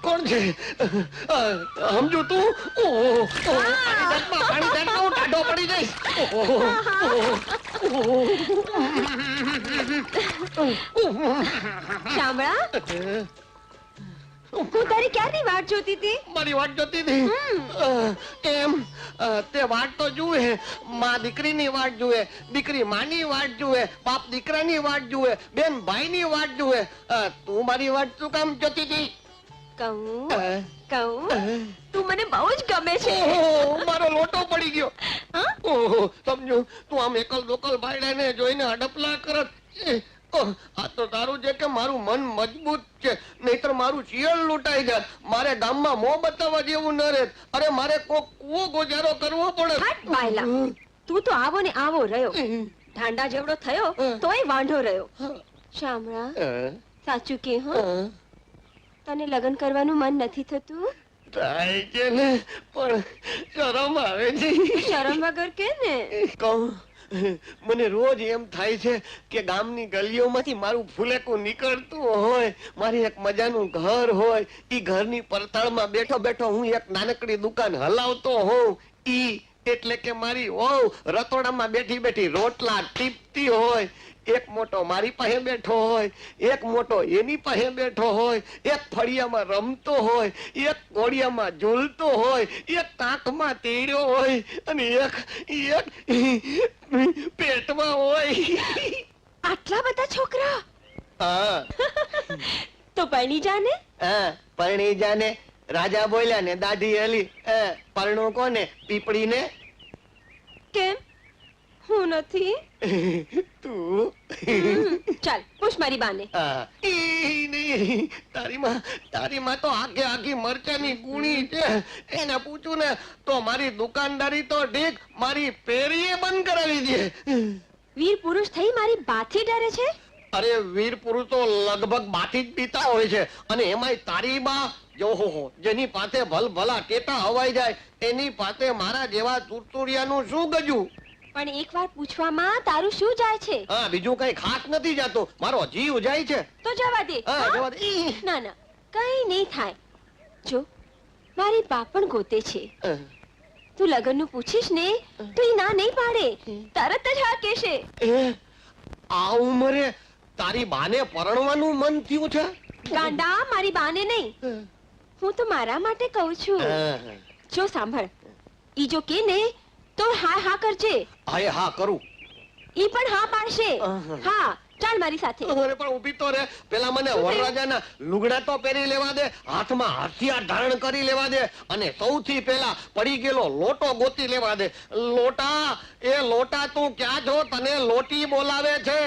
કોણ છે સમજુ તું? પાણી ટાઢો પડી જઈશ. શામળા, હું તારી ક્યારની વાટ જોતી હતી? મારી વાટ જોતી હતી? એમ તે વાટ તો જુએ, માં દીકરીની વાટ જુએ, દીકરી માની વાટ જુએ, બાપ દીકરાની વાટ જુએ, બેન ભાઈની વાટ જુએ. તું મારી વાટ શું કામ જોતી હતી? કહું તું મને બહુ જ ગમે છે. મારો લોટો પડી ગયો. સમજુ તું આમ એકલ દોકલ ભાઈડાને જોઈને અડપલા કરત. આ તો તારું છે કે મારું મન મજબૂત છે, નહીતર મારું શિયળ લૂંટાઈ જાય. મારે ગામમાં મોં બતાવવા જેવું ન રહે. અરે મારે કોક કૂવો ગોજારો કરવો પડે. તું તો આવો ને આવો રહ્યો, ઢાંડા જેવડો થયો તોય વાંઢો રહ્યો. શામળા, સાચું કે હો, તને લગ્ન કરવાનું મન નથી થતું? થાય છે ને, પણ શરમ આવે છે. શરમ વગર કે ને કહું, મને રોજ એમ થાય છે કે ગામની ગલીઓમાંથી મારું ફૂલેકું નીકળતું હોય, મારી એક મજાનું ઘર હોય, ઈ ઘરની પરતાળમાં બેઠો બેઠો હું એક નાનકડી દુકાન હલાવતો હોઉં. ઈ એટલે કે મારી વહુ રતોડામાં બેઠી બેઠી રોટલા ટીપતી હોય. એક મોટો મારી પાસે બેઠો હોય, એક મોટો એની પાસે બેઠો હોય, એક ફળિયામાં રમતો હોય, એક ઘોડિયામાં ઝૂલતો હોય, એક કાંખમાં તેડ્યો હોય અને એક પેટમાં હોય. આટલા બધા છોકરા? હા. તો પરણી જાને. પરણી જાને. રાજા બોલ્યા ને દાઢી હલી. પરણો કોને? પીપળીને. કેમ? હું નથી. તું ચાલ પૂછ મારી બાને. તારી માં તો આખે આખી મરચાની ગુણી છે. એને પૂછું ને તો મારી દુકાનદારી તો ઠીક, મારી પેરીએ બંધ કરાવી દે. વીર પુરુષ થઈ મારી બાથી ડરે છે? અરે વીર પુરુષ તો લગભગ બાથી જ પીતા હોય છે, અને એમાંય તારી બા જોહો જેની પાસે ભલભલા ટેટા હવાઈ જાય એની પાસે મારા જેવા ચૂરચુરિયાનું શું ગજું? પણ એકવાર પૂછવામાં તારું શું જાય છે? હા, બીજું કઈ ખાસ નથી જાતું, મારો જીવ જાય છે. તો જવા દે. ના ના, કઈ નહીં થાય. જો મારી બા પણ ગોતે છે. તું લગનનું પૂછીશ ને તો ઈ ના નહીં પાડે, તરત જ હા કહેશે. આ ઉંમરે તારી બાને પરણવાનું મન થયું છે? ગાંડા, મારી બાને નહીં, હું તો મારા માટે કહું છું. જો સાંભળ, ઈ જો કે ને તો હા હા કરજે. હા હા કરું. ઈ પણ હા પાડશે. હા, ચાલ મારી સાથે. અરે પણ ઊભી તો રે, પેલા મને વરરાજાના લુગડા તો પહેરી લેવા દે, હાથમાં હથિયાર ધારણ કરી લેવા દે, અને સૌથી પહેલા પડી ગયેલો લોટો ગોતી લેવા દે. લોટા, એ લોટા તું ક્યાં છો? તને લોટી બોલાવે છે.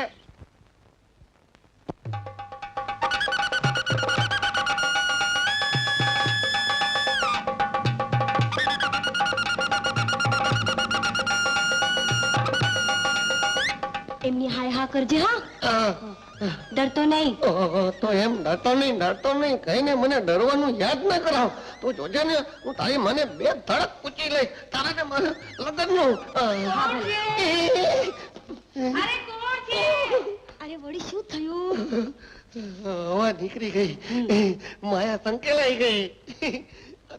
એમની હાય હા કરજે. હા, ડરતો નહીં. તો એમ ડરતો નહીં કહીને મને ડરવાનું યાદ ના કરાવ. તું જોજે ને, હું તારી મને બે ધડક પૂછી લઈશ તારા ને મારા લગ્નનું. અરે વળી શું થયું? હવા નીકળી ગઈ, માયા સંકેલાઈ ગઈ.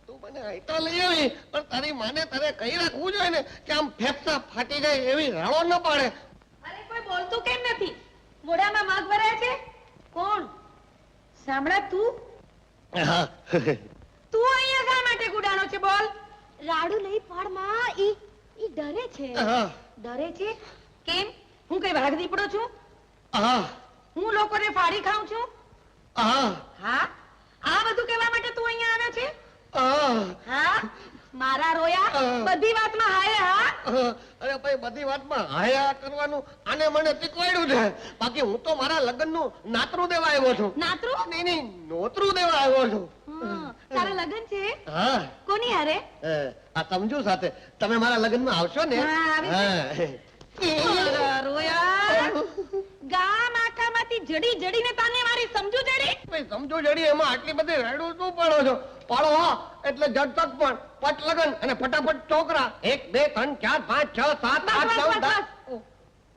તું મને આઈટા લઈ આવી, પણ તારી માને તારે કહી રાખવું જોઈએ ને કે આમ ફેફસા ફાટી જાય એવી રાડો ન પાડે. બોલતું કેમ નથી? મોઢામાં માગ ભરાય છે? કોણ? સાંભળા તું? તું અહીંયા શા માટે ગુડાનો છે? બોલ. રાડુ નહીં પાડમાં, ઈ ડરે છે. ડરે છે? કેમ? હું કઈ વાઘ દીપડો છું? હું લોકોને ફાડી ખાઉં છું? હા, આ બધું કહેવા માટે તું અહીંયા આવ્યો છે? હા, મારા રોયા બધી વાતમાં હાય હા. અરે ભાઈ, બધી વાતમાં હાયા કરવાનું આને મને શીખવાડ્યું છે. બાકી હું તો મારા લગ્નનું નાતરું દેવા આવ્યો છું. નાતરું? નહીં, નોતરું દેવા આવ્યો છું. તારા લગ્ન છે? હા. કોની હારે? આ સમજુ સાથે. તમે મારા લગ્નમાં આવશો ને? રોયા, ગામ આખામાંથી જડી જડીને તાને મારી સમજુ જડી. સમજુ જડી એમાં આટલી બધી રાડું શું પડો છો? પાડો હા એટલે ઝટપટ પણ પટ લગન અને ફટાફટ છોકરા. 1 2 3 4 5 6 7 8 9 10.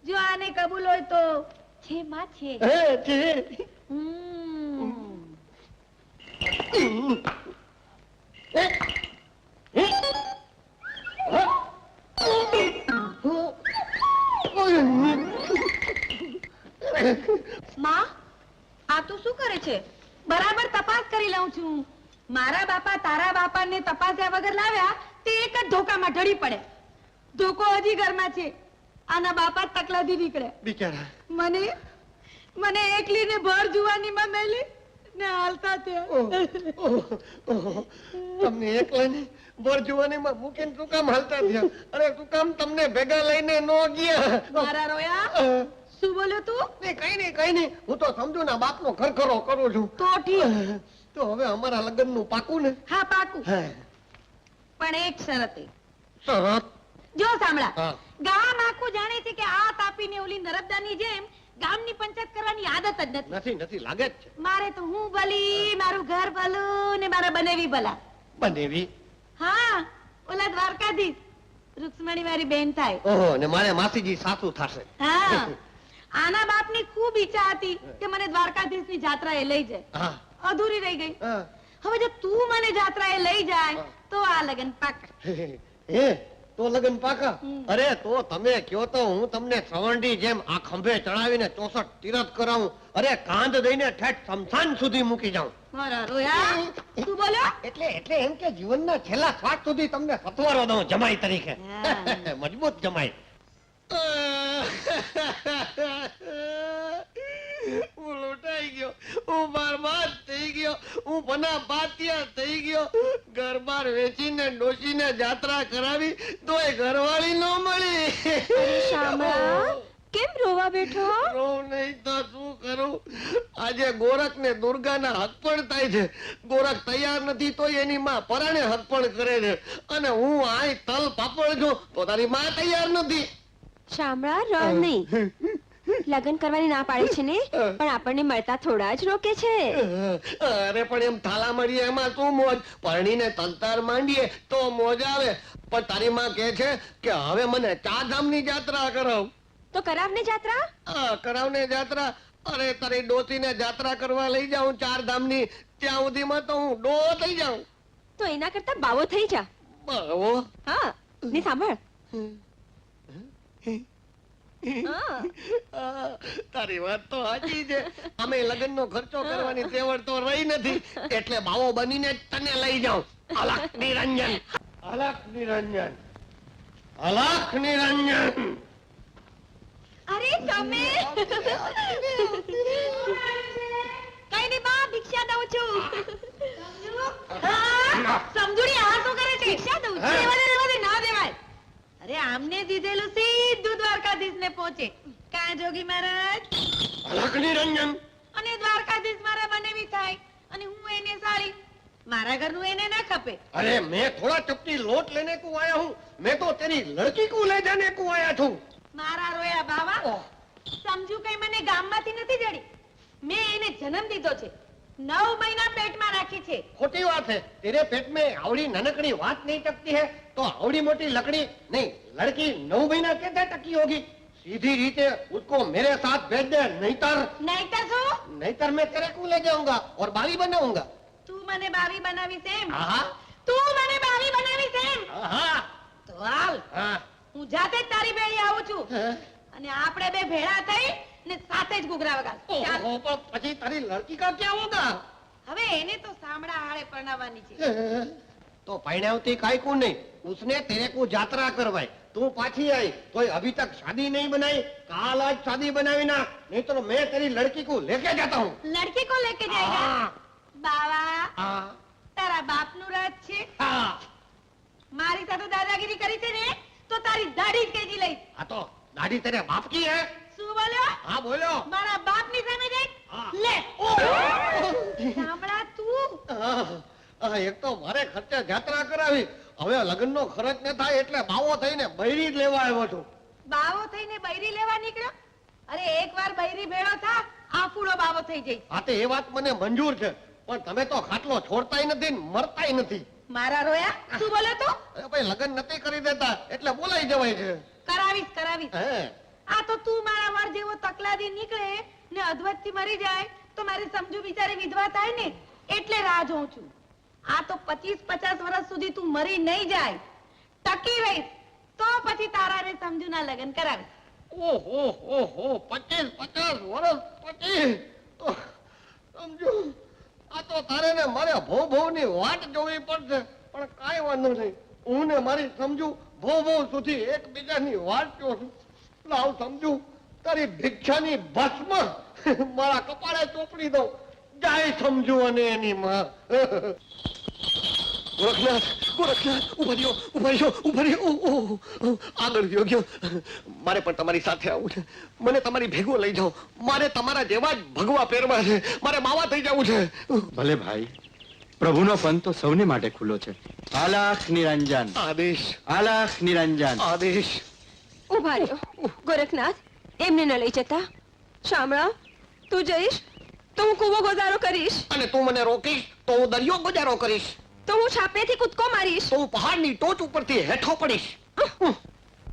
જો આને કબૂલ હોય તો છે માં છે. માં આ તું શું કરે છે? બરાબર તપાસ કરી લઉં છું. મારા બાપા તારા બાપાને તપાસ્યા વગર લાવ્યા તે એક જ ધોકામાં ઢળી પડે. ધોકો હજી ઘરમાં છે. આના બાપા જ તકલાદી નીકળે બિચારા. મને એકલીને ભર જુવાનીમાં મેલી ને હાલતા તમને એકલાને ભર જુવાનીમાં મૂકીને તું કામ હાલતા થયા? અરે તું કામ તમને ભેગા લઈને નો ગયા? મારા રોયા શું બોલ્યો તું? કઈ નહીં હું તો સમજુ ના બાપનો ખરખરો કરું છું. તો ઠીક. તો હવે અમારા લગ્નનું પાકું ને? હા પાકું. હે, પણ એક શરતે. શરત? જો સાંભળા, હા. ગામ આખું જાણે છે કે આ તાપીને ઓલી નર્મદાની જેમ ગામની પંચાયત કરવાની આદત જ નથી. નથી લાગે જ છે. મારે તો હું ભલી, મારું ઘર ભલું ને મારા બનેવી ભલા. બનેવી? હા, ઓલા દ્વારકાધીશ રૂક્ષ્મણી મારી બેન થાય. ઓહો, ને મારે માસીજી સાસુ થાશે. હા, આના બાપની ખૂબ ઈચ્છા હતી કે મને દ્વારકાધીશની જાત્રાએ લઈ જાય. હા. અધૂરી રહી ગઈ. હા. હવે જો તું મને જાત્રાએ લઈ જાય તો આ લગન પાકા. હે, તો લગન પાકા? હમ. અરે તો તમે કયો તો હું તમને સવંડી જેમ આ ખંભે ચડાવીને 64 તીરથ કરાવું. અરે કાંધ દઈને ઠેઠ શમશાન સુધી મૂકી જાઉં. મારા રોયા તું બોલ્યો? એટલે એમ કે જીવનના છેલ્લા શ્વાસ સુધી તમને સથવારો દઉં જમાઈ તરીકે. હા. મજબૂત જમાઈ. હું લૂંટાઈ ગયો, હું બરબાદ થઈ ગયો, હું બના પાતિયા થઈ ગયો. ઘર બાર વેચીને ડોશીને જાત્રા કરાવી તોય ઘરવાળી ન મળી. શામળા, કેમ રોવા બેઠો? રોવ નહીં તો શું કરું? આજે ગોરખ ને દુર્ગાના હકપણ થાય છે. ગોરખ તૈયાર નથી તો એની માં પરાણે હકપણ કરે છે, અને હું આય તલ પાપડ છું તો તારી માં તૈયાર નથી. શામળા, રડ નહીં. લગ્ન કરવાની ના પાડે છે ને, પણ આપણને મળતા થોડા જ રોકે છે. અરે પણ એમ થાલા મળીએ એમાં શું મોજ? પરણીને તલતાર માંડીએ તો મોજ આવે. પણ તારી માં કહે છે કે હવે મને ચારધામની જાત્રા કરાવ. તો કરાવને જાત્રા. કરાવને જાત્રા? અરે તારી ડોસીને જાત્રા કરવા લઈ જાઉં ચારધામની, ત્યાં સુધીમાં તો હું ડો થઈ જાઉં. તો એના કરતા બાવો થઈ જા. બાવો? હા, ને સાંભળ. તારી વાત તો સાચી છે. અમે લગ્નનો ખર્ચો કરવાની તેવડ તો રહી નથી, એટલે બાવો બનીને જ તને લઈ જાઉં. અલખ નિરંજન, અલખ નિરંજન, અલખ નિરંજન. અરે તમે કઈ નહીં બા, ભિક્ષા દઉં છું. હા, સમજુડી આ શું કરે છે? ભિક્ષા દઉં છું. રેવા દે, ના દેવાય. અરે આમને દીધેલું સીધું દ્વારકાધીશને પહોંચે. કાં જોગી મહારાજ? અલખ નિરંજન. અને દ્વારકાધીશ મારા બનેવી થાય અને હું એને સાળી. મારા ઘરનું એને ના ખપે. અરે मैं थोड़ा चपटी लोट लेने को आया हूँ, मैं तो तेरी लड़की को ले जाने को आया છું. મારા રોયા બાવા, સમજુ કઈ મને ગામમાંથી નથી જડી. મેં એને જન્મ દીધો છે, 9 મહિના પેટમાં રાખી છે. खोटी बात है. तेरे पेट में आवड़ी ननकड़ी बात नहीं टकती है तो आवड़ी मोटी लकड़ी नहीं, लड़की 9 महीना कैसे टकी होगी? सीधी रीते उसको मेरे साथ भेज दे, नहींतर मैं तेरे को ले जाऊंगा और बावी बनाऊंगा. તું મને બાવી બનાવીશ એમ? हाँ તું મને બાવી બનાવીશ એમ? हाँ તો હાલ, हाँ. હું જાતે જ તારી ભેળી આવું છું અને આપણે બે ભેળા થઈ ને સાથે જ ઘૂઘરા વગાડ. ચાલ. ओहो, पर પછી તારી લड़की का क्या होगा? હવે એને તો સામડા હાળે પરણાવવાની છે. तो पहनावती काय को नहीं, उसने तेरे को यात्रा करवाई, तू पाछी आई तो अभी तक शादी नहीं बनाई. काल आज शादी बनावी ना, नहीं तो मैं तेरी लड़की को लेके जाता हूँ. લડકી કો લેકે જાયગા? हाँ, બાવા, हाँ, તારા બાપનું રાજ છે. हाँ. મારી સાથે દાદાગીરી કરી છે ને તો તારી દાઢી જ કેજી લઈશ. हाँ तो दाढ़ी तेरे बाप की है? શું બોલ્યો? हाँ बोलो. મારા બાપની સામે જઈ હા. લે. ओह! સાંભળા તું, એક તો મારે ખર્ચે યાત્રા કરાવી, હવે લગ્નનો ખર્ચ ન થાય એટલે બાવો થઈને બૈરી જ લેવા આવ્યો છું. બાવો થઈને બૈરી લેવા નીકળ્યો? અરે એકવાર બૈરી ભેળો થા, આફુડો બાવો થઈ જઈશ. હા તો એ વાત મને મંજૂર છે, પણ તમે તો ખાટલો છોડતાય નથી ને મરતાય નથી. મારા રોયા, શું બોલે તું? અરે ભાઈ લગ્ન નથી કરી દેતા એટલે બોલાઈ જવાય છે. કરાવીશ કરાવીશ. હે આ તો તું મારા વર જેવો તકલાદી નીકળે ને અધવતથી મરી જાય તો મારી સમજુ બિચારી વિધવા થાય ને એટલે રાહ જોઉં છું. આ તો 25-50 વર્ષ સુધી તું મરી નહીં જાય, ટકી રહીશ તો પછી તારાને સમજુના લગ્ન કરાવીશ. ઓહો 25-50 વર્ષ પછી તો સમજો આ તો તારે ને મારે ભોની વાટ જોવી પડશે. પણ કાંઈ વાંધો નહીં, હું ને મારી સમજુ ભો સુધી એકબીજાની વાટ જોશું. લાવ સમજુ તારી ભિક્ષાની ભસ્મ મારા કપાળે ચોપડી દઉં. જાય સમજુ અને એની માં. ગોરખનાથ ઉભા રહ્યો. આગળ ગયો. મારે પણ તમારી સાથે આવવું છે. મને તમારી ભેગો લઈ જાઓ. મારે તમારા જેવા જ ભગવા પહેરવા છે. મારે માવા થઈ જવું છે. ભલે ભાઈ, પ્રભુનો પંથ તો સૌને માટે ખુલ્લો છે. આલાખ નિરંજન, આદેશ આલાખ નિરંજન. આદેશ. ઉભા રહ્યો. ગોરખનાથ, એમને ન લઈ જતા. શામળા, તું જઈશ તો હું કૂવો ગુજારો કરીશ, અને તું મને રોકીશ તો હું દરિયો ગુજારો કરીશ, તો હું છાપેથી કૂદકો મારીશ. તો હું પહાડની ટોચ ઉપરથી હેઠો પડીશ.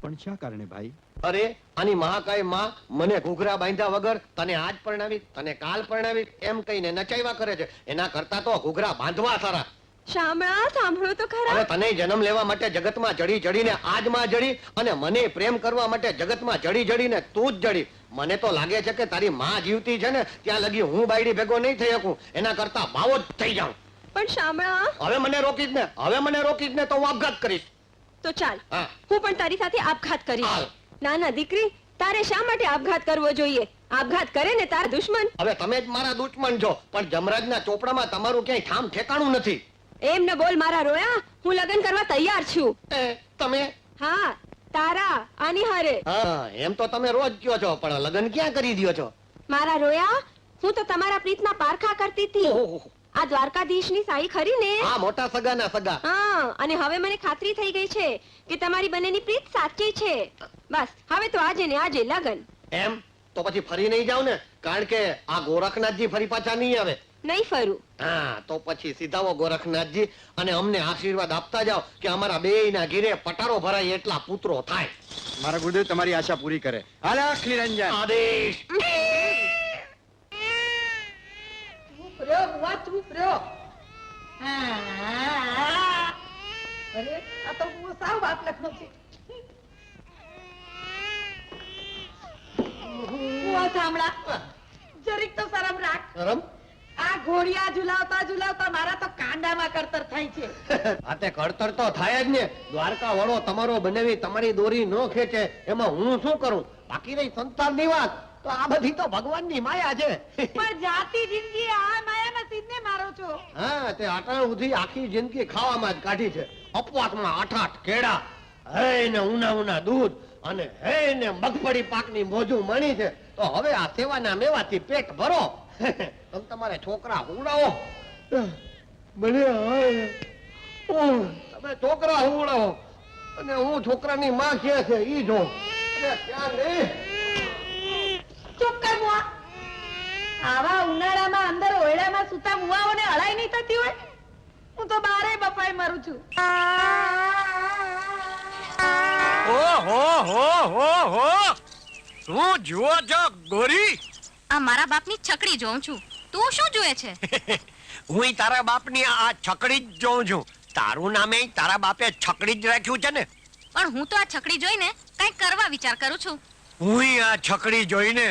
પણ શા કારણે ભાઈ? અરે આની મહાકાય માં મને ઘૂઘરા બાંધ્યા વગર તને આજ પરણાવી, તને કાલ પરણાવી એમ કહીને નચાવ્યા કરે છે. એના કરતા તો ઘૂઘરા બાંધવા સારા. શામળા, સાંભળો તો ખરા. હવે તને જન્મ લેવા માટે જગતમાં જડી જડીને આજમાં જડી, અને મને પ્રેમ કરવા માટે જગતમાં જડી જડીને તું જ જડી. મને તો લાગે છે કે તારી માં જીવતી છે ને ત્યાં લગી હું બાયડી ભેગો નહીં થઈ શકું. એના કરતા બાવો જ થઈ જાઉં. પણ શામળા, હવે મને રોકીશ ને તો હું આપઘાત કરીશ. તો ચાલ, હા. હું પણ તારી સાથે આપઘાત કરીશ. હાલ. નાના દીકરી, તારે શા માટે આપઘાત કરવો જોઈએ? આપઘાત કરે ને તારા દુશ્મન. હવે તમે જ મારા દુશ્મન છો, પણ જમરાજના ચોપડામાં તમારું ક્યાંય ઠામ ઠેકાણું નથી. એમ ન બોલ મારા રોયા. હું લગ્ન કરવા તૈયાર છું. તમે હા, તારા આની હારે. હા, એમ તો તમે રોજ કયો છો, પણ લગ્ન ક્યાં કરી દ્યો છો? મારા રોયા, હું તો તમારા પ્રીતના પારખા કરતી હતી. ઓહો. આ દ્વારકાધીશની સાઈ ખરી ને? આ મોટા સગાના સગા. હા, અને હવે મને ખાતરી થઈ ગઈ છે કે તમારી બંનેની પ્રીત સાચી છે. બસ હવે તો આજે ને આજે લગન. એમ તો પછી ફરી નહીં જાવ ને, કારણ કે આ ગોરખનાથજી ફરી પાછા નહીં આવે. નહીં ફરું. હા, તો પછી સીધાવો ગોરખનાથજી, અને અમને આશીર્વાદ આપતા જાઓ કે અમારા બેયના ઘીરે પટારો ભરાય એટલા પુત્રો થાય. મારા ગુરુદેવ તમારી આશા પૂરી કરે. આલાખ નિરંજન. આદેશ. ચૂપ રહ્યો બુઆ, ચૂપ રહ્યો. અરે આ તો બુઆ સાવ બાપ લખનો છે. બુઆ સાંભળા, જરીક તો શરમ રાખ. શરમ? આ ઘોડિયા ઝુલાવતા ઝુલાવતા મારા તો કાંડામાં કરતર થાય છે. આતે કળતર તો થાય જ ને. દ્વારકા વડો તમારો બનાવી તમારી દોરી ન ખેંચે એમાં હું શું કરું? બાકી રહી સંસારની વાત, તો આ બધી તો ભગવાનની માયા છે. પણ જાતી જિંદગી આ માયામાં સીધને મારો છો. હા, તે આટાણ સુધી આખી જિંદગી ખાવામાં જ કાઢી છે. અપવાસમાં 8 કેળા, હે ને ઉના દૂધ, અને હે ને મગફળી પાકની મોજું મણી છે. તો હવે આ સેવાના મેવાથી પેટ ભરો. તમે તમારે છોકરા હુવડાવો. મને તમે છોકરા હુવડાવો, અને હું છોકરાની માં કે છે ઈ જો. અને ત્યાં નહીં. ચૂપ કર બુઆ. આવા ઉનાળામાં અંદર ઓરડામાં સૂતા બુઆઓને અળાઈ નહીં થતી હોય? હું તો બારે બફાઈ મરું છું. શું જુઓ છો ગોરી? આ મારા બાપની છકડી જોઉં છું. તું શું જોએ છે? હું તારા બાપની આ છકડી જ જોઉં છું. તારું નામે તારા બાપે છકડી જ રાખ્યું છે ને. પણ હું તો આ છકડી જોઈને કંઈક કરવા વિચાર કરું છું. હું આ છકડી જોઈને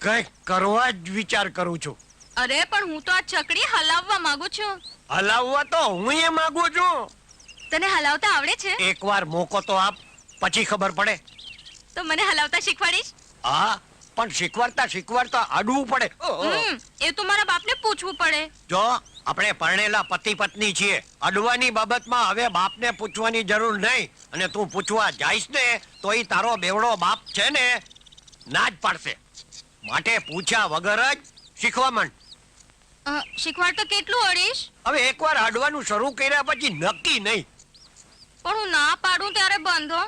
કંઈક કરવા જ વિચાર કરું છું. અરે પણ હું તો આ છકડી હલાવવા માંગુ છું. હલાવવા તો હું એ માંગુ છું. તને હલાવતા આવડે છે? એકવાર મોકો તો આપ, પછી ખબર પડે. તો મને હલાવતા શીખવાડીશ? હા, પણ શીખવાડતા આડવું પડે. એ તો મારા બાપને પૂછવું પડે. જો આપણે પરણેલા પતિ પત્ની છીએ, અડવાની બાબતમાં હવે બાપને પૂછવાની જરૂર નહીં. અને તું પૂછવા જાઈશ ને તો ઈ તારો બેવડો બાપ છે ને ના જ પાડશે. માટે પૂછ્યા વગર જ શીખવા માંડ. શીખવાડતા કેટલું અડીશ? હવે એકવાર અડવાનું શરૂ કર્યા પછી નક્કી નહીં. પણ હું ના પાડું ત્યારે બંધો.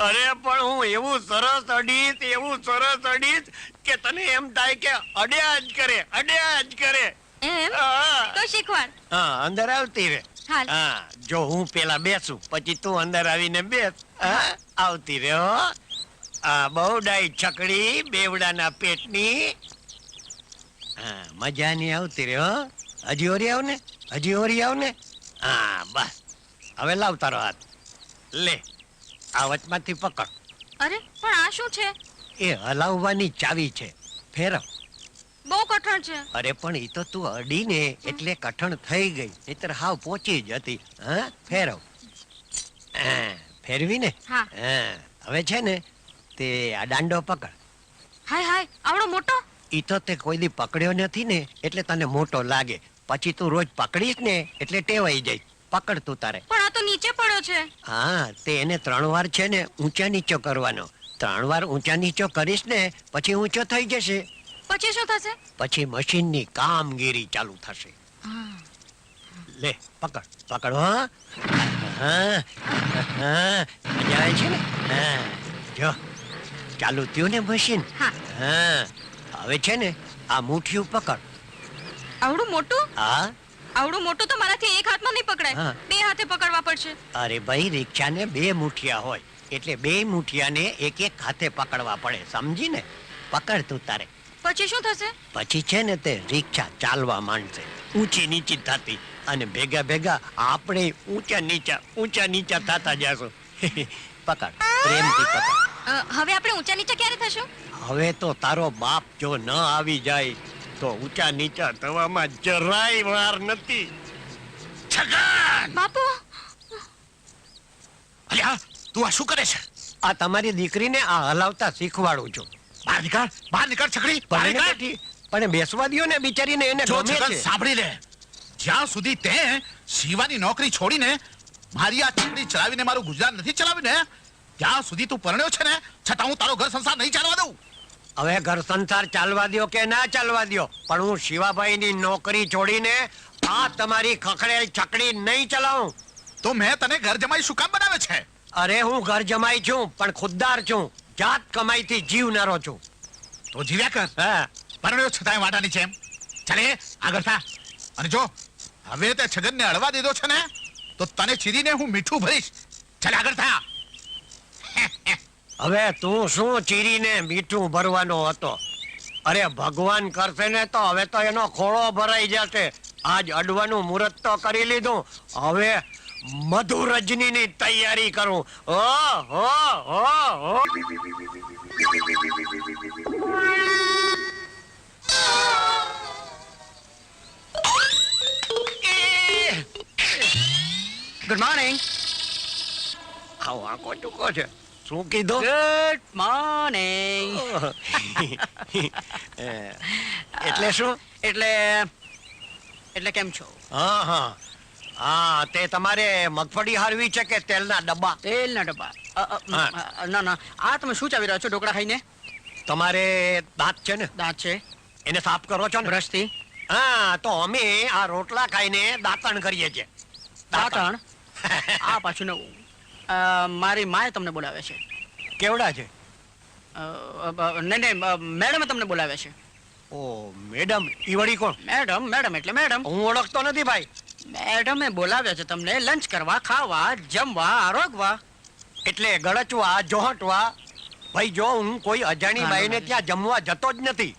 અરે પણ હું એવું સરસ અડીશ કે તને એમ થાય કે અડ્યા જ કરે. એમ? હા. તો શીખવાડ. હા, અંદર આવતી રે. હાલ. હા, જો હું પેલા બેસું પછી તું અંદર આવીને બેસ. હા, આવતી રે હો. આ બહુ ડાઈ છકડી બેવડાના પેટની. હા, મજાની આવતી રે હો. હજી ઓરી આવ ને, હજી ઓરી આવ ને. હા બસ, હવે લાવ તારો હાથ. લે આ વચમાંથી પકડ. અરે પણ આ શું છે? એ હલાવવાની ચાવી છે, ફેરવ. બહુ કઠણ છે. અરે પણ ઈ તો તું અડીને એટલે કઠણ થઈ ગઈ, નહીતર હાવ પહોંચી જ હતી. હા ફેરવ. હા, ફેરવી ને. હા. હા, હવે છે ને તે આ દાંડો પકડ. હાય હાય, આવડો મોટો. ઈ તો તે કોઈ દી પકડ્યો નથી ને એટલે તને મોટો લાગે, પછી તું રોજ પકડીશ ને એટલે ટેવાઈ જાય. પકડ તું તારે. પણ આ તો નીચે પડ્યો છે. હા, તે એને 3 વાર છે ને ઊંચા નીચો કરવાનો. 3 વાર ઊંચા નીચો કરીશ ને પછી ઊંચો થઈ જશે. પછી શું થશે? પછી મશીનની કામગીરી ચાલુ થશે. લે પકડ, પકડ. હા હા હા, મજા આવે છે ને. હા જો ચાલુ થયું ને મશીન. હા. હા, હવે છે ને આ મુઠ્ઠીયું પકડ. આવડું મોટું? હા. આવડું મોટું તો મારાથી એક હાથમાં નહીં પકડાય. હા. 2 હાથે પકડવા પડશે. અરે ભાઈ, રિક્ષાને 2 મુઠિયા હોય એટલે 2 મુઠિયાને એક હાથે પકડવા પડે, સમજી ને. પકડ તું તારે. પછી શું થશે? પછી છે ને તે રિક્ષા ચાલવા માંડશે, ઊંચી નીચી થતી, અને ભેગા ભેગા આપણે ઊંચા નીચા થતા જશું. પકડ, પ્રેમથી પકડ. હવે આપણે ઊંચા નીચે ક્યારે થશું? હવે તો તારો બાપ જો ન આવી જાય તો ઊંચા નીચા થવામાં જરાય વાર નથી. છગન! બાપુ, અલ્યા તું આ શું કરે છે? આ તમારી દીકરીને આ હલાવતા શીખવાડું છું. બહાર નીકળ છકડી, બહાર પણ નીકળ. બેઠી, પણ બેસવા દ્યો ને બિચારીને, એને જો ગમે છગન છે. સાંભળી લે, જ્યાં સુધી તે શિવાની નોકરી છોડીને મારી આ છકડી ચલાવીને મારું ગુજરાન નથી ચલાવીને, ત્યાં સુધી તું પરણ્યો છે ને, છતાં હું તારો ઘર સંસાર નહીં ચાલવા દઉં. હવે ઘર સંસાર ચાલવા દ્યો કે ના ચાલવા દ્યો, પણ હું શિવાભાઈની નોકરી છોડીને આ તમારી ખખડેલ છકડી નહીં ચલાવું. તો મેં તને ઘર જમાઈ શું કામ બનાવે છે? અરે હું ઘર જમાઈ છું પણ ખુદદાર છું, જાત કમાઈથી જીવનારો છું. તો જીવ્યા કર. હા, પરણ્યો છતાંય વાટાની છે એમ. ચાલે આગળ થા. અને જો હવે તે છગનને અડવા દીધો છે ને તો તને ચીરીને હું મીઠું ભરીશ. ચાલે આગળ થા. હવે તું શું ચીરીને મીઠું ભરવાનો હતો? અરે ભગવાન કરશે ને તો હવે તો એનો ખોળો ભરાઈ જશે. આજ અડવાનું મુહૂર્ત તો કરી લીધું, હવે મધુ રજનીની તૈયારી કરું. ઓ ગુડ મોર્નિંગ. આવો આંકો ચૂકો છે. શું કીધું? Good morning. એટલે શું? એટલે કેમ છો? હા હા હા, તે તમારે મગફળી હારવી છે કે તેલના ડબ્બા? તેલના ડબ્બા. ના ના, આ તમે શું ચાવી રહ્યા છો ઢોકળા ખાઈને? તમારે દાંત છે ને, દાંત છે, એને સાફ કરો છો ને? બ્રશથી. હા, તો અમે આ રોટલા ખાઈને દાંતણ કરીએ છીએ. દાંતણ? આ પાછું નવું. મારી માએ તમને બોલાવે છે. કેવડા છે? નહીં મેડમે તમને બોલાવે છે. ઓ મેડમ, ઈ વળી કોણ? મેડમ એટલે મેડમ. હું ઓળખતો નથી ભાઈ. મેડમે બોલાવ્યા છે તમને લંચ કરવા, ખાવા, જમવા, આરોગવા. એટલે ગળચવા, જોહટવા. ભાઈ જો હું કોઈ અજાણી ના, બાઈને ના, ત્યાં જમવા જતો જ નથી.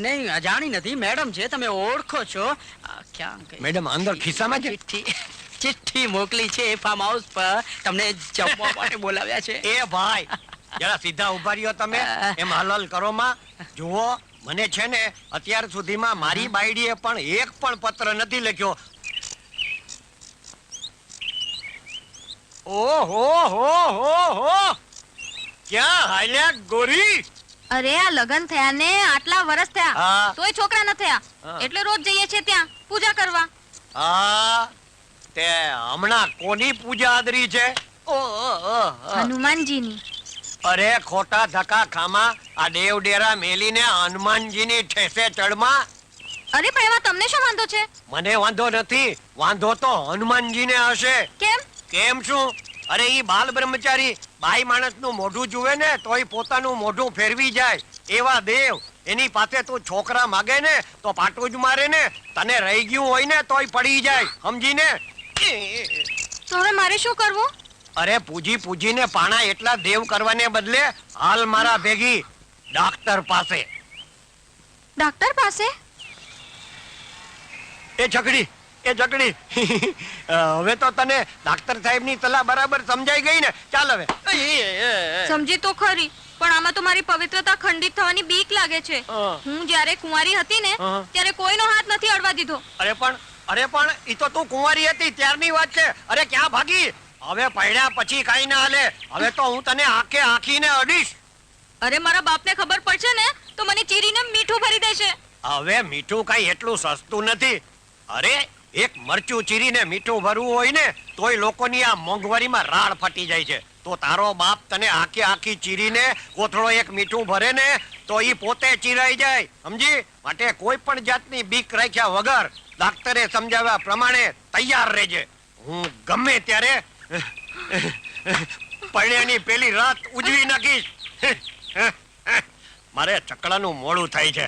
નહીં, અજાણી નથી, મેડમ છે, તમે ઓળખો છો. ક્યાં ગઈ? મેડમ અંદર ખિસ્સામાં છે. ચિઠ્ઠી મોકલી છે ફાર્મ હાઉસ પર, તમને જમવા માટે બોલાવ્યા છે. એ ભાઈ જરા સીધા ઉભા રહ્યો તમે, એમ હલલ કરો માં. જુઓ, મને છે ને અત્યાર સુધીમાં મારી બાયડીએ પણ એક પણ પત્ર નથી લખ્યો. ઓહો હો હો હો, ક્યાં હાલ્યા ગોરી? અરે આ લગન થયા ને આટલા વર્ષ થયા હા. તોય છોકરા ન થયા. હા. એટલે રોજ જઈએ છીએ ત્યાં પૂજા કરવા. હા, તે હમણાં કોની પૂજા આદરી છે? હનુમાનજીની. અરે ખોટા ધક્કા ખામાં, આ દેવ ડેરા મેલીને હનુમાનજીની ઠેસે ચડમાં. અરે પણ એમાં તમને શું વાંધો છે? મને વાંધો નથી, વાંધો તો હનુમાનજીને હશે. કેમ? કેમ શું? અરે ઈ બાલ બ્રહ્મચારી બાઈ માણસનું મોઢું જુએ ને તોય પોતાનું મોઢું ફેરવી જાય એવા દેવ, એની પાસે તું છોકરા માગે ને તો પાટું જ મારે ને, તને રહી ગયું હોય ને તોય પડી જાય, સમજીને? તો હવે મારે શું કરવું? અરે પૂજી પૂજીને પાણા એટલા દેવ કરવાને બદલે હાલ મારા ભેગી ડાક્ટર પાસે. ડોક્ટર પાસે? એ છકડી હવે તો તને ડાક્ટર સાહેબની સલાહ બરાબર સમજાઈ ગઈ ને? ચાલ હવે. સમજી તો ખરી, પણ આમાં તો મારી પવિત્રતા ખંડિત થવાની બીક લાગે છે. હું જ્યારે કુંવારી હતી ને ત્યારે કોઈનો હાથ નથી અડવા દીધો. અરે પણ ઈ તો તું કુંવારી હતી ત્યારની વાત છે. અરે ક્યાં ભાગી? હવે પૈણ્યા પછી કાઈ ના હાલે. હવે તો હું તને આંખે આંખીને અડીશ. અરે મારા બાપને ખબર પડશે ને તો મને ચીરીને મીઠું ભરી દેશે. હવે મીઠું કઈ એટલું સસ્તું નથી. અરે એક મરચું ચીરીને મીઠું ભરવું હોય ને તોય લોકોની આ મોંઘવારીમાં રાડ ફાટી જાય છે. તો તારો બાપ તને આખી આખી ચીરીને કોથળો એક મીઠું ભરે ને તો ઈ પોતે ચીરાઈ જાય, સમજી? માટે કોઈ પણ જાતની બીક રાખ્યા વગર ડાક્ટરે સમજાવ્યા પ્રમાણે તૈયાર રહેજે. હું ગમે ત્યારે પરણ્યાની પેલી રાત ઉજવી નાખીશ. મારે ચકડાનું મોડું થાય છે.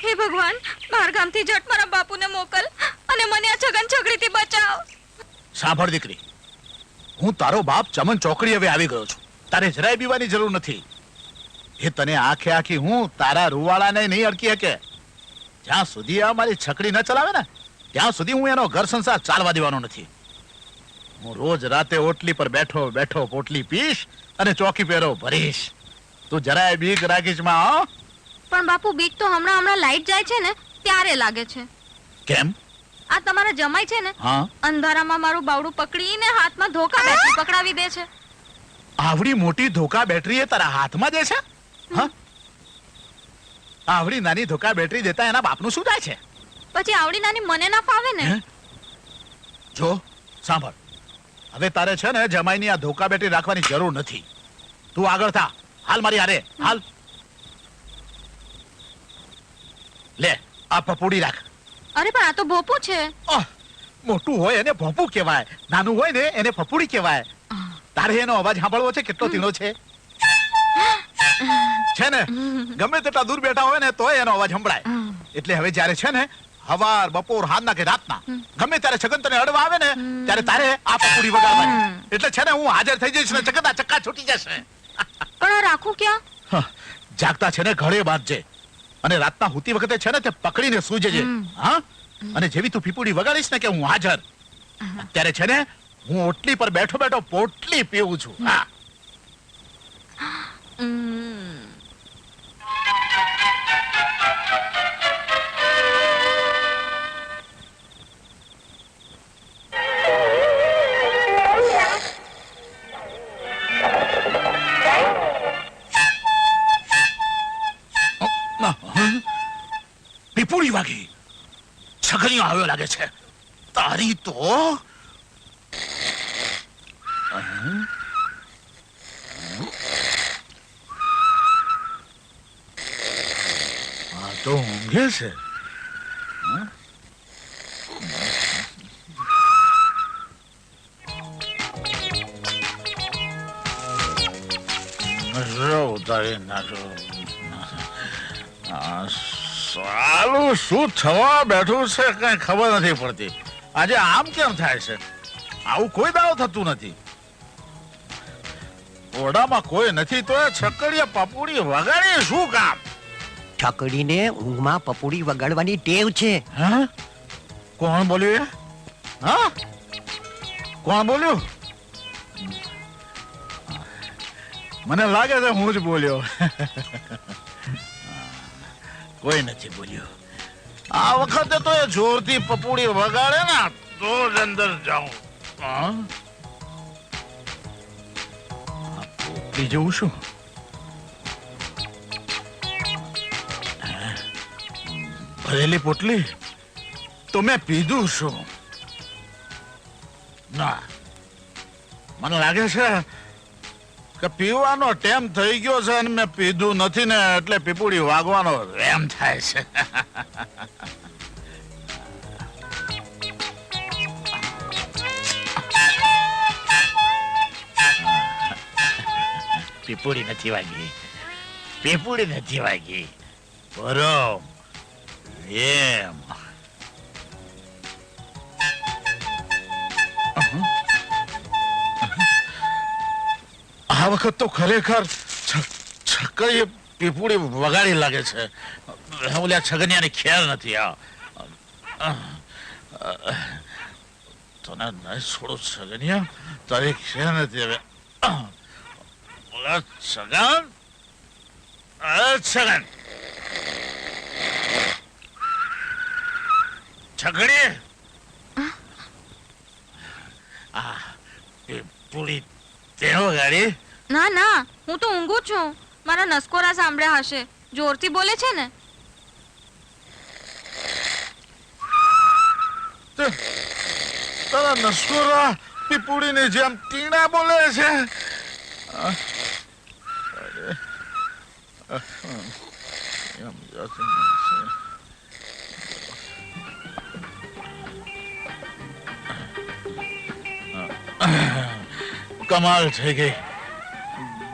હે ભગવાન, બહાર ગામથી જટ મારા બાપુને મોકલ અને મને આ છગન છગડીથી બચાવ. સાંભળ દીકરી, હું તારો બાપ ચમન ચોકડી હવે આવી ગયો છું. તારે જરાય બીવાની જરૂર નથી. એ તને આંખે આંખી હું તારા રૂવાળાને નહીં અડકી શકે. જ્યાં સુધી આ મારી છકડી ન ચલાવે ને ત્યાં સુધી હું એનો ઘર સંસાર ચાલવા દેવાનો નથી. હું રોજ રાતે ઓટલી પર બેઠો બેઠો પોટલી પીશ અને ચોકી પહેરો ભરીશ. તું જરાય બીક રાખીશ માં? પણ બાપુ, બીક તો હમણાં લાઈટ જાય છે ને ત્યારે લાગે છે. કેમ? આ તમારા જમાઈ છે ને, હા, અંધારામાં મારું બાવડું પકડીને હાથમાં ધોકા બેટરી પકડાવી દે છે. આવડી મોટી ધોકા બેટરી એ તારા હાથમાં દે છે? હા, આવડી નાની ધોકા બેટરી દેતા એના બાપનું શું થાય છે? પછી આવડી નાની મને ના ફાવે ને. જો સાંભળ, હવે તારે છે ને જમાઈની આ ધોકા બેટરી રાખવાની જરૂર નથી. તું આગળ થા, હાલ મારી હારે હાલ. લે આ પપુડી રાખ. અરે પણ આ તો ભોપું છે. મોટું હોય એને ભોપું કહેવાય, નાનું હોય ને એને પપુડી કહેવાય. તારે એનો અવાજ સાંભળવો છે? કેટલો તીણો છે ને? ગમે તેટલા દૂર બેઠા હોય ને તોય એનો અવાજ સંભળાય. એટલે હવે જ્યારે છે ને હવાર બપોર હાંજના કે રાતના ગમે ત્યારે છગન તને અડવા આવે ને ત્યારે તારે આ પપુડી વગાડવાની. એટલે છે ને હું હાજર થઈ જઈશ ને છગનના ચક્કા છૂટી જશે. પણ આ રાખું ક્યાં? જાગતા છે ને ઘરે બાંધજે અને રાતના હુતી વખતે છે ને તે પકડીને સૂજે છે. હા, અને જેવી તું પીપુડી વગાડીશ ને કે હું હાજર, ત્યારે છે ને હું ઓટલી પર બેઠો બેઠો પોટલી પીવું છું. હા, પીપુડી વાગી. છગડીઓ આવ્યો લાગે છે. તારી તો આ તો ઊંઘે છે. ઉતારી નાખો. સાલું શું થવા બેઠું છે કઈ ખબર નથી પડતી. આજે આમ કેમ થાય છે? આવું કોઈ દાવ થતું નથી. ઓરડામાં કોઈ નથી તો છકડીએ પપુડી વગાડી શું કામ? છકડીને ઊંઘમાં પપુડી વગાડવાની ટેવ છે. હા, કોણ બોલ્યું? હા, કોણ બોલ્યું? મને લાગે છે હું જ બોલ્યો. કોઈ નથી બોલ્યું. આ વખતે તો એ જોરથી પપુડી વગાડે ને તો જ અંદર જાઉં. પોટલી જેવું શું? ભરેલી પોટલી તો મેં પીધું શું? ના, મને લાગે છે કે પીવાનો ટેમ થઈ ગયો છે અને મેં પીધું નથી ને એટલે પીપુડી વાગવાનો એમ થાય છે. પીપુડી નથી વાગી, પીપુડી નથી વાગી. બરો એમ આ વખત તો ખરેખર છકડીએ પીપુડી વગાડી લાગે છે. ઓલ્યા છગનિયાની ખેર નથી. તને નહીં છોડું છગનિયા, તારી છે નથી હવે. ઓલા છગન, છગન, છગડી, એ પૂરી તેનો ગાડી. ના ના, હું તો ઊંઘું છું. મારા નસકોરા સાંભળ્યા હશે. જોરથી બોલે છે ને. તારા નસકોરા પીપુડીની જેમ ટીણા બોલે છે. કમાલ થઈ ગઈ,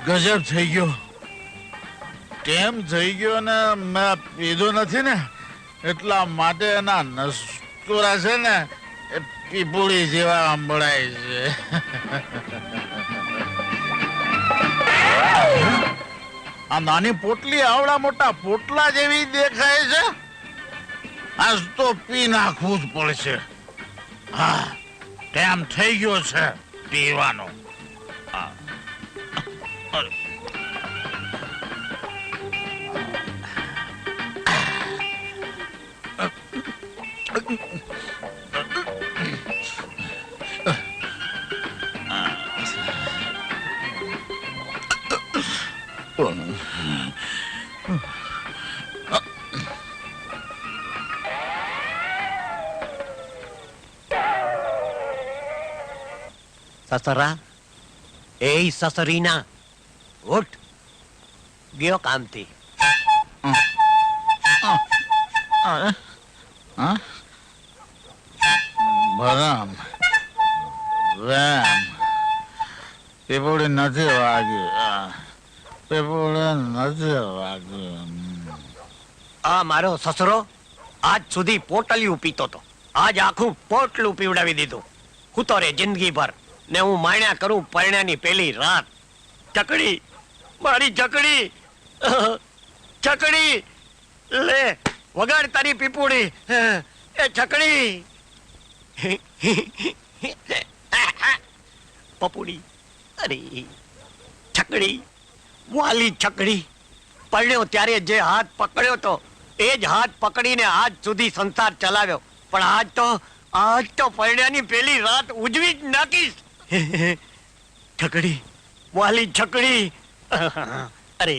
ગજબ થઈ ગયો. કેમ થઈ ગયો ને મેં પીધો નથી ને એટલા માટે એના નસકોરા છે ને એ પીપુડી જેવા સંભળાય છે. આ નાની પોટલી આવડા મોટા પોટલા જેવી દેખાય છે. આજ તો પી નાખવું જ પડશે. હા, ટાઈમ થઈ ગયો છે પીવાનો. સસરા, એ સસરીના ઉઠ, ગયો કામથી. બરામ વેમ પીપુડી નથી વાગી, પીપુડી નથી વાગી. આ મારો સસરો આજ સુધી પોટલિયું પીતો તો, આજ આખું પોટલું પીવડાવી દીધું. હું તો રે જિંદગી ભર ને હું માણ્યા કરું પરણ્યાની પેલી રાત. ચકડી, મારી ચકડી, ચકડી લે વગાડ તારી પીપુડી. એ ચકડી, પપુડી, અરે છકડી, વાલી છકડી. પરણ્યો ત્યારે જે હાથ પકડ્યો તો એ જ હાથ પકડીને આજ સુધી સંસાર ચલાવ્યો. પણ આજ તો પરણ્યાની પેલી રાત ઉજવી જ નાખીશ. છકડી, વાલી છકડી. અરે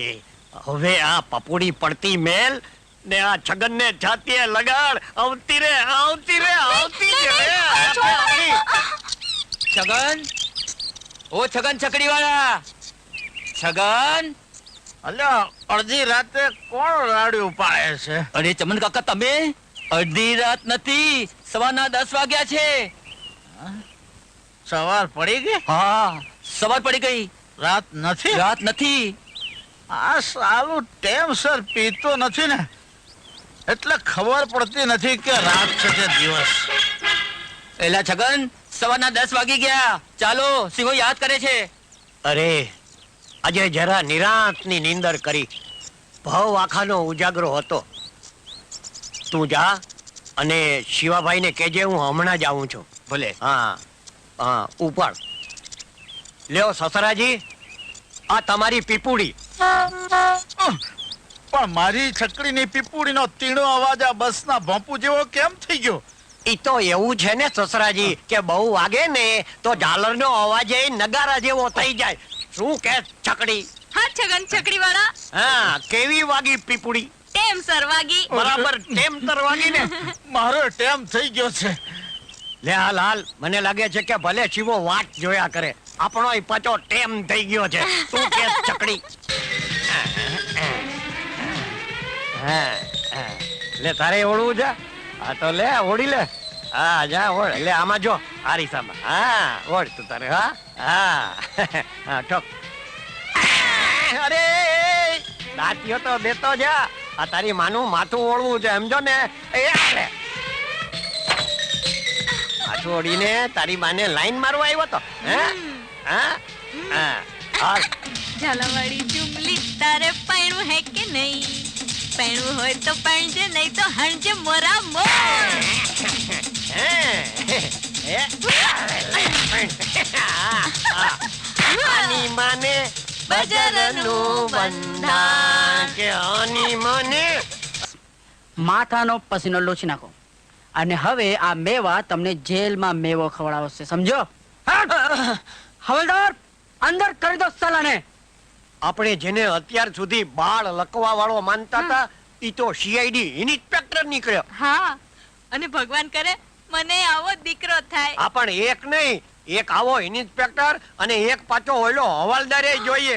હવે આ પપુડી પડતી મેલ ને આ છગન ને છાતીએ લગાડ. આવતી રે, આવતી રે, આવતી રે. છગન, ઓ છગન છકડી વાળા, છગન. અલ્યા અડધી રાતે કોણ રાડ્યું પાડે છે? અરે ચમન કાકા, તમે અડધી રાત નથી, સવારના 10 વાગ્યા છે. સવાર પડી ગઈ? હા, સવાર પડી ગઈ. રાત નથી? રાત નથી. આ સાલું ટેમસર પીતો નથી ને એટલે ખબર પડતી નથી કે રાત છે કે દિવસ. એલા છગન, સવારના 10 વાગી ગયા. ચાલો, સિંહો યાદ કરે છે. અરે આજે જરા નિરાંતની નીંદર કરી. ભાવ આખાનો ઉજાગરો હતો. તું જા અને શિવાભાઈને કહેજે હું હમણાં જ આવું છું. ભલે. હા હા, ઉપર લ્યો સસરાજી, આ તમારી પીપુડી. પણ મારી છકડીની પીપુડીનો તીણો અવાજ આ બસના ભોંપુ જેવો કેમ થઈ ગયો? ઈ તો એવું છે ને સસરાજી કે બહુ વાગે ને તો ઝાલરનો અવાજ એ નગારા જેવો થઈ જાય. શું કે છકડી? હા છગન છકડી વાળા, હા, કેવી વાગી પીપુડી? ટેમ સર વાગી. બરાબર ટેમ વાગી ને. મારો ટેમ થઈ ગયો છે. લે હાલ હાલ, મને લાગે છે કે ભલે શિવો વાટ જોયા કરે, આપણો પાછો ટેમ થઈ ગયો છે. શું કે છકડી? લે તારે ઓળવું છે? હા તો લે ઓળી લે. હા જા ઓળ. લે આમાં જો, આ રીસામાં. હા ઓળ તું તારે. હા હા હા, ઠોક. અરે દાંતીઓ તો દેતો જા. આ તારી માનું માથું ઓળવું છે સમજો ને. એ લે માથું ઓળીને તારી માને લાઈન મારવા આવ્યો તો. હે હા હા હાલ. ઝાલાવાડી ચુમલી તારે પૈણું હે કે નહીં? પહેણવું હોય તો પહેણજે, નહીં તો હણજે મોરા મોર. આની માને બજરનું બંધાણ કે આની માને માથાનો પસીનો લૂછી નાખો અને હવે આ મેવા તમને જેલમાં મેવો ખવડાવશે, સમજો? હવલદાર, અંદર કરી દો સાલાને. આપણે જેને અત્યાર સુધી બાળ લકવા વાળો માનતા હતા ઈ તો સીઆઈડી ઇન્સ્પેક્ટર નીકળ્યો. હા, અને ભગવાન કરે મને આવો દીકરો થાય. આ પણ એક નહીં, એક આવો ઇન્સ્પેક્ટર અને એક પાછો ઓલો હવાલદારે જોઈએ.